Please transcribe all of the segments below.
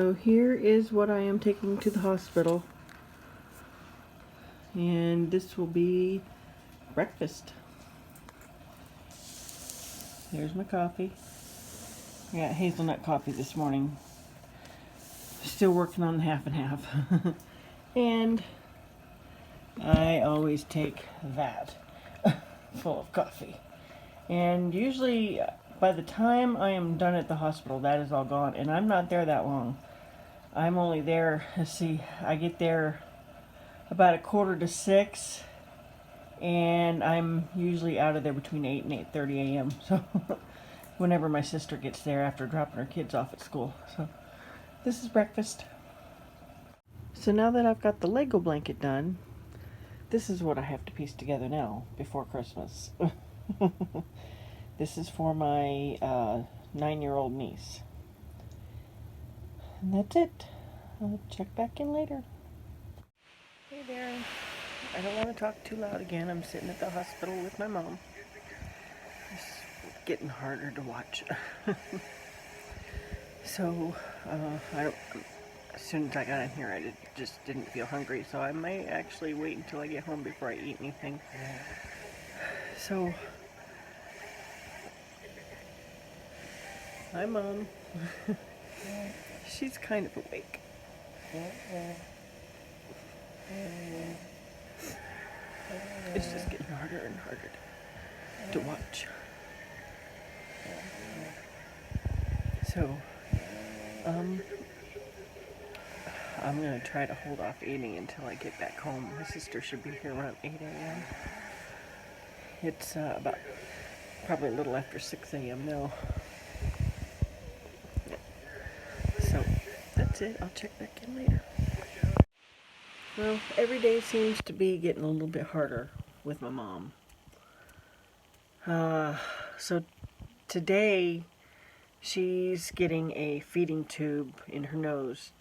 So here is what I am taking to the hospital. And this will be breakfast. There's my coffee. I got hazelnut coffee this morning. Still working on the half and half. And I always take that full of coffee. And usually by the time I am done at the hospital, that is all gone. And I'm not there that long. I'm only there, let's see, I get there about 5:45, and I'm usually out of there between 8 and 8:30 a.m. So whenever my sister gets there after dropping her kids off at school. So this is breakfast. So now that I've got the Lego blanket done, this is what I have to piece together now before Christmas. This is for my 9-year-old niece. And that's it. I'll check back in later. Hey there. I don't want to talk too loud again. I'm sitting at the hospital with my mom. It's getting harder to watch. So, as soon as I got in here, I just didn't feel hungry. So I might actually wait until I get home before I eat anything. So, hi, Mom. She's kind of awake. It's just getting harder and harder to watch. So, I'm going to try to hold off eating until I get back home. My sister should be here around 8 a.m. It's about probably a little after 6 a.m. now. So, that's it. I'll check back in later. Well, every day seems to be getting a little bit harder with my mom. So today she's getting a feeding tube in her nose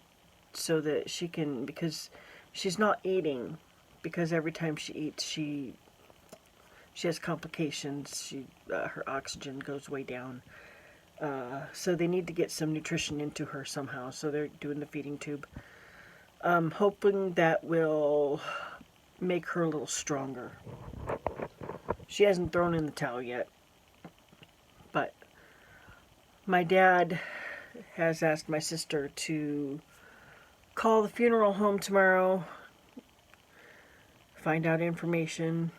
so that she can, because she's not eating, because every time she eats she has complications. Her oxygen goes way down. So they need to get some nutrition into her somehow, so they're doing the feeding tube. I'm hoping that will make her a little stronger. She hasn't thrown in the towel yet, but my dad has asked my sister to call the funeral home tomorrow, find out information,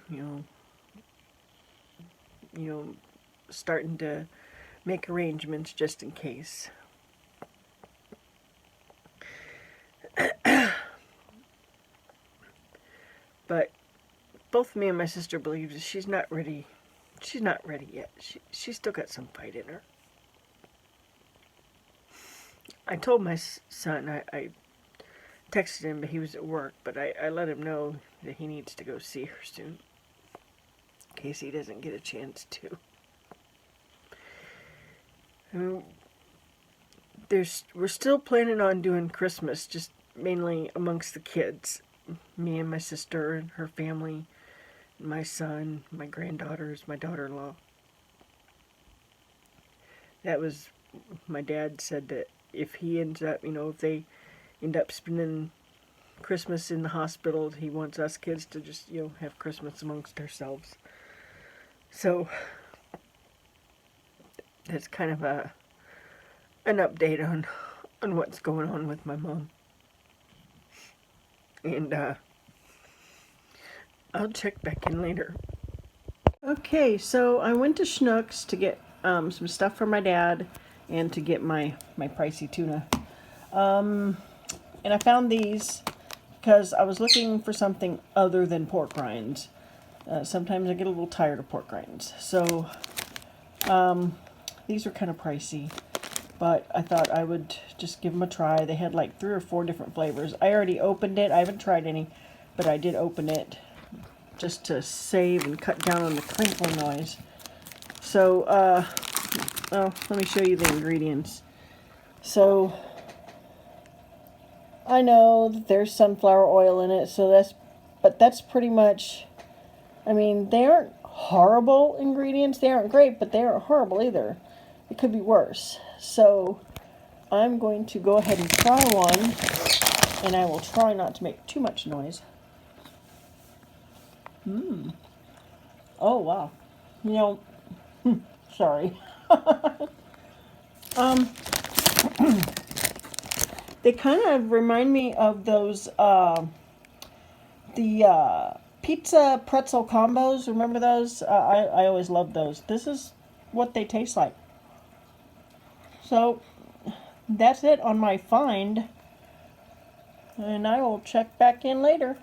starting to make arrangements just in case. But both me and my sister believe that she's not ready. She's not ready yet. She's still got some fight in her. I told my son, I texted him, but he was at work, but I let him know that he needs to go see her soon, in case he doesn't get a chance to. I mean, we're still planning on doing Christmas, just mainly amongst the kids. Me and my sister and her family, my son, my granddaughters, my daughter-in-law. That was, my dad said that if he ends up, if they end up spending Christmas in the hospital, he wants us kids to just, have Christmas amongst ourselves. So, that's kind of an update on what's going on with my mom. And I'll check back in later. Okay, so I went to Schnucks to get some stuff for my dad and to get my pricey tuna. And I found these because I was looking for something other than pork rinds. Sometimes I get a little tired of pork rinds. So these are kind of pricey, but I thought I would just give them a try. They had like 3 or 4 different flavors. I already opened it. I haven't tried any, but I did open it just to save and cut down on the crinkling noise. So, let me show you the ingredients. So, I know that there's sunflower oil in it, so that's pretty much, I mean, they aren't horrible ingredients. They aren't great, but they aren't horrible either. It could be worse. So, I'm going to go ahead and try one, and I will try not to make too much noise. Oh, wow. You know, sorry. They kind of remind me of those, pizza pretzel combos. Remember those? I always loved those. This is what they taste like. So, that's it on my find. And I will check back in later.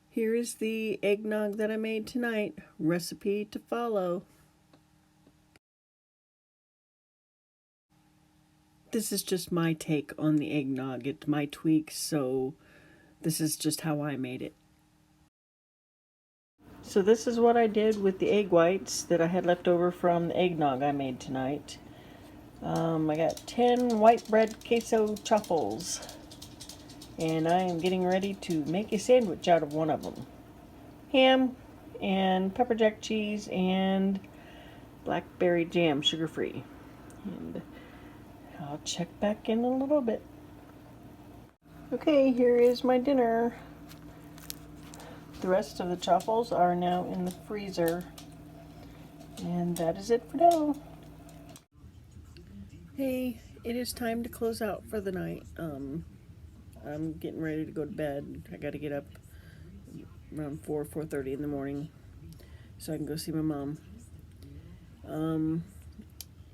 Here is the eggnog that I made tonight. Recipe to follow. This is just my take on the eggnog. It's my tweaks, so this is just how I made it. So this is what I did with the egg whites that I had left over from the eggnog I made tonight. I got 10 white bread queso truffles. And I am getting ready to make a sandwich out of one of them. Ham and pepper jack cheese and blackberry jam, sugar-free. And I'll check back in a little bit. Okay, here is my dinner. The rest of the truffles are now in the freezer. And that is it for now. Hey, it is time to close out for the night. I'm getting ready to go to bed. I gotta get up around 4:30 in the morning so I can go see my mom.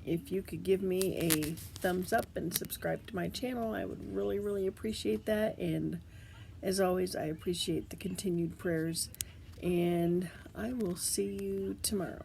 If you could give me a thumbs up and subscribe to my channel, I would really, really appreciate that. And as always, I appreciate the continued prayers. And I will see you tomorrow.